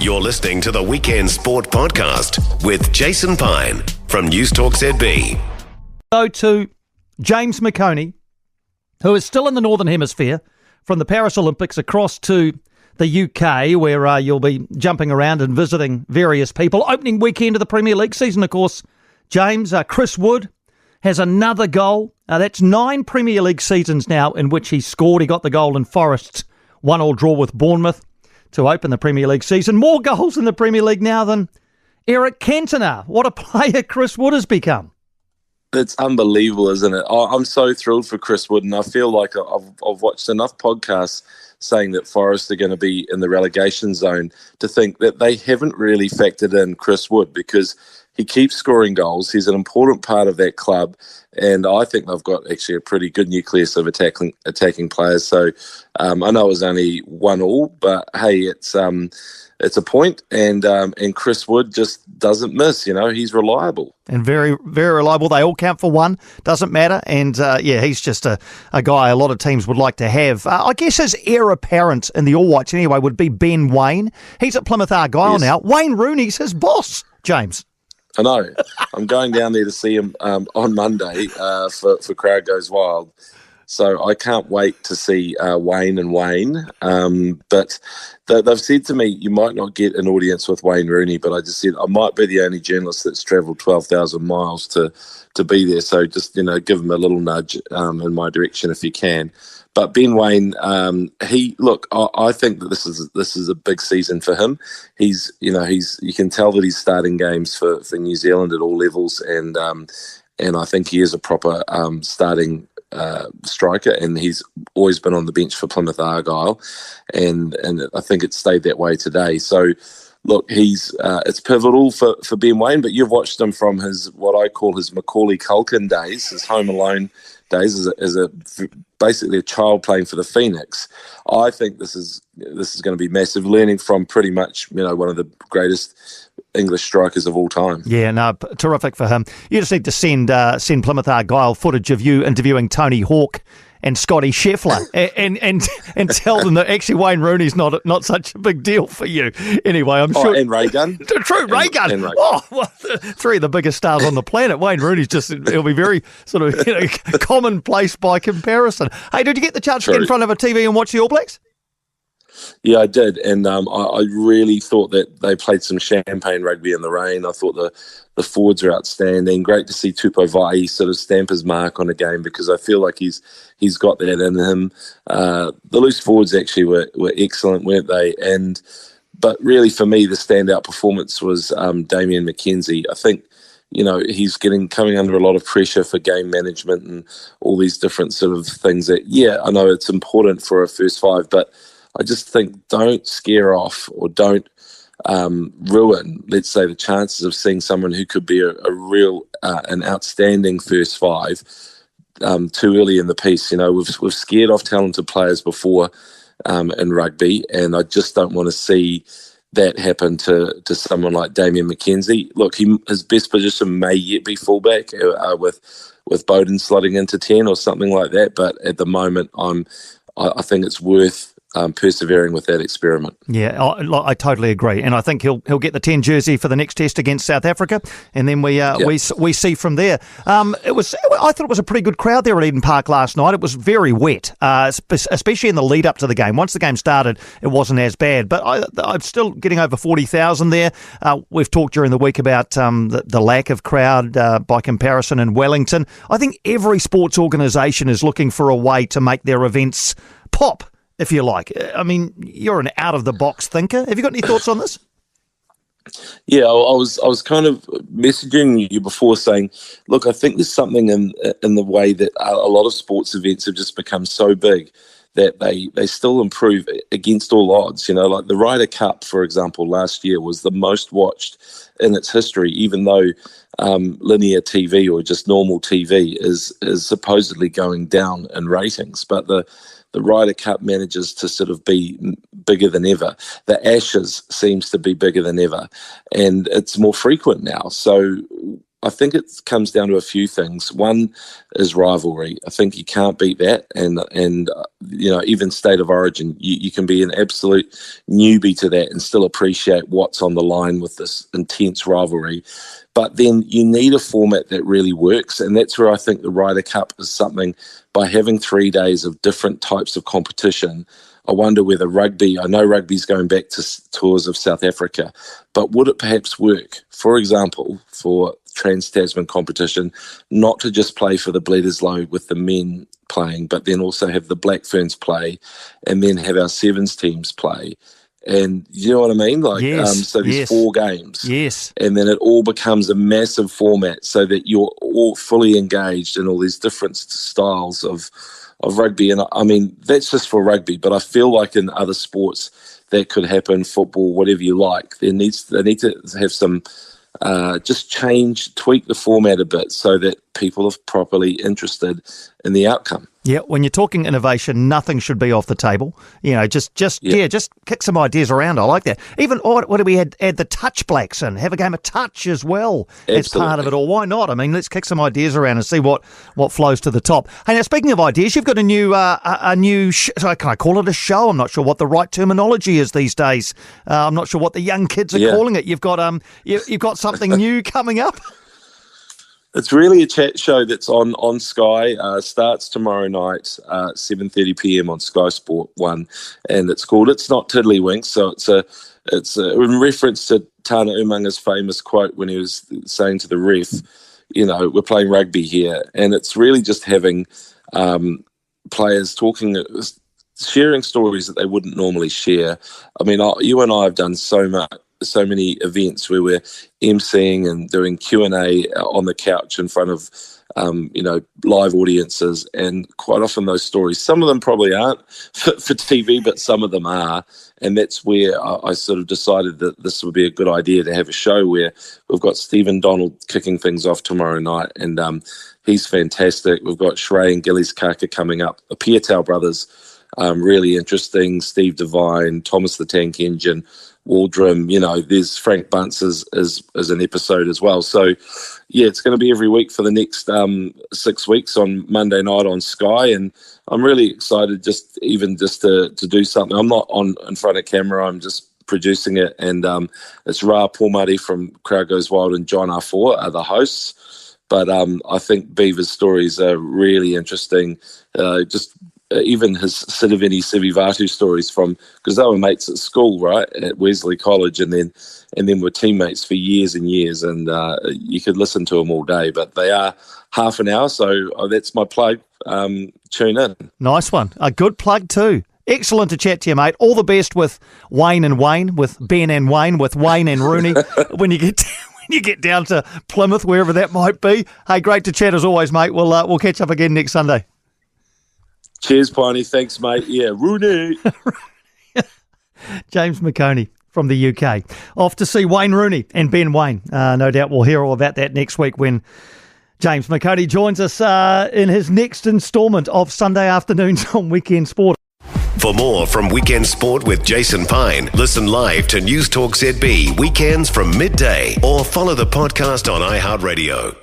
You're listening to the Weekend Sport Podcast with Jason Pine from News Talk ZB. Go to James McOnie, who is still in the Northern Hemisphere, from the Paris Olympics across to the UK, where you'll be jumping around and visiting various people. Opening weekend of the Premier League season, of course. James, Chris Wood has another goal. That's 9 Premier League seasons now in which he scored. He got the goal in Forest's 1-1 draw with Bournemouth to open the Premier League season. More goals in the Premier League now than Eric Cantona. What a player Chris Wood has become. It's unbelievable, isn't it? I'm so thrilled for Chris Wood, and I feel like I've watched enough podcasts saying that Forest are going to be in the relegation zone to think that they haven't really factored in Chris Wood, because he keeps scoring goals. He's an important part of that club, and I think they've got actually a pretty good nucleus of attacking players. So I know it was only 1-1, but hey, it's a point, and Chris Wood just doesn't miss. You know, he's reliable. And very, very reliable. They all count for one. Doesn't matter. And, he's just a guy a lot of teams would like to have. I guess his heir apparent in the All Whites anyway would be Ben Waine. He's at Plymouth Argyle now. Wayne Rooney's his boss, James. I know. I'm going down there to see him on Monday for Crowd Goes Wild. So I can't wait to see Wayne and Wayne. But they've said to me, you might not get an audience with Wayne Rooney, but I just said I might be the only journalist that's travelled 12,000 miles to be there. So just, give him a little nudge in my direction if you can. But Ben Waine, I think that this is a big season for him. You can tell that he's starting games for New Zealand at all levels, and I think he is a proper starting striker, and he's always been on the bench for Plymouth Argyle, and I think it stayed that way today. So look, it's pivotal for Ben Waine, but you've watched him from his, what I call his Macaulay Culkin days, his Home Alone days as basically a child playing for the Phoenix. I think this is going to be massive, learning from pretty much one of the greatest English strikers of all time. Yeah, no, terrific for him. You just need to send Plymouth Argyle footage of you interviewing Tony Hawk and Scotty Scheffler and tell them that actually Wayne Rooney's not such a big deal for you. Anyway, I'm sure. And Ray Gunn. True, Ray Gunn. Three of the biggest stars on the planet. Wayne Rooney's he'll be very sort of commonplace by comparison. Hey, did you get the chance to get in front of a TV and watch the All Blacks? Yeah, I did, and I really thought that they played some champagne rugby in the rain. I thought the forwards are outstanding. Great to see Tupou Vaa'i sort of stamp his mark on the game, because I feel like he's got that in him. The loose forwards actually were excellent, weren't they? But really for me, the standout performance was Damian McKenzie. I think he's coming under a lot of pressure for game management and all these different sort of things that, I know it's important for a first five, but I just think don't scare off or don't ruin, let's say, the chances of seeing someone who could be a real, an outstanding first five too early in the piece. We've scared off talented players before in rugby, and I just don't want to see that happen to someone like Damian McKenzie. Look, his best position may yet be fullback with Bowden slotting into 10 or something like that, but at the moment I think it's worth persevering with that experiment. Yeah, I totally agree, and I think he'll get the 10 jersey for the next test against South Africa, and then we see from there. I thought it was a pretty good crowd there at Eden Park last night. It was very wet, especially in the lead up to the game. Once the game started, it wasn't as bad, but I'm still getting over 40,000 there. We've talked during the week about the lack of crowd by comparison in Wellington. I think every sports organisation is looking for a way to make their events pop, if you like. I mean, you're an out-of-the-box thinker. Have you got any thoughts on this? Yeah, I was kind of messaging you before saying, look, I think there's something in the way that a lot of sports events have just become so big that they still improve against all odds. Like the Ryder Cup, for example, last year was the most watched in its history, even though linear TV or just normal TV is supposedly going down in ratings. But the Ryder Cup manages to sort of be bigger than ever. The Ashes seems to be bigger than ever, and it's more frequent now. So I think it comes down to a few things. One is rivalry. I think you can't beat that. And even state of origin, you can be an absolute newbie to that and still appreciate what's on the line with this intense rivalry. But then you need a format that really works. And that's where I think the Ryder Cup is something. By having 3 days of different types of competition, I wonder whether rugby, I know rugby's going back to tours of South Africa, but would it perhaps work, for example, for Trans-Tasman competition, not to just play for the Bledisloe with the men playing, but then also have the Black Ferns play and then have our sevens teams play. And you know what I mean? So there's 4 games. Yes. And then it all becomes a massive format so that you're all fully engaged in all these different styles of rugby. And I mean, that's just for rugby, but I feel like in other sports that could happen, football, whatever you like, they need to have some just tweak the format a bit so that people are properly interested in the outcome. Yeah, when you're talking innovation, nothing should be off the table. Just kick some ideas around. I like that. Even what do we add the touch blacks in? Have a game of touch as well. Absolutely. As part of it all. Why not? I mean, let's kick some ideas around and see what flows to the top. Hey, now speaking of ideas, you've got a new can I call it a show? I'm not sure what the right terminology is these days. I'm not sure what the young kids are calling it. You've got you've got something new coming up. It's really a chat show that's on Sky. Starts tomorrow night, 7:30 p.m. on Sky Sport 1, and it's called "It's Not Tiddlywinks." So it's in reference to Tana Umanga's famous quote when he was saying to the ref, "We're playing rugby here," and it's really just having players sharing stories that they wouldn't normally share. I mean, you and I have done so many events where we're emceeing and doing Q&A on the couch in front of live audiences, and quite often those stories, some of them probably aren't fit for TV, but some of them are, and that's where I sort of decided that this would be a good idea to have a show where we've got Stephen Donald kicking things off tomorrow night, and he's fantastic. We've got Shrey and Gillies Kaka coming up, the Piatow brothers, really interesting, Steve Devine, Thomas the Tank Engine, Waldrum, there's Frank Bunce as an episode as well. So, it's going to be every week for the next 6 weeks on Monday night on Sky, and I'm really excited just to do something. I'm not in front of camera, I'm just producing it, and it's Ra Paumari from Crowd Goes Wild and John R4 are the hosts, but I think Beaver's stories are really interesting, even his Sitiveni Sivivatu stories because they were mates at school, right, at Wesley College, and then were teammates for years and years, and you could listen to them all day, but they are half an hour, so that's my plug. Tune in. Nice one. A good plug too. Excellent to chat to you, mate. All the best with Wayne and Wayne, with Ben and Wayne, with Wayne and Rooney when you get down to Plymouth, wherever that might be. Hey, great to chat as always, mate. We'll catch up again next Sunday. Cheers, Piney. Thanks, mate. Yeah, Rooney. James McOnie from the UK. Off to see Wayne Rooney and Ben Wayne. No doubt we'll hear all about that next week when James McOnie joins us in his next instalment of Sunday afternoons on Weekend Sport. For more from Weekend Sport with Jason Pine, listen live to News Talk ZB weekends from midday or follow the podcast on iHeartRadio.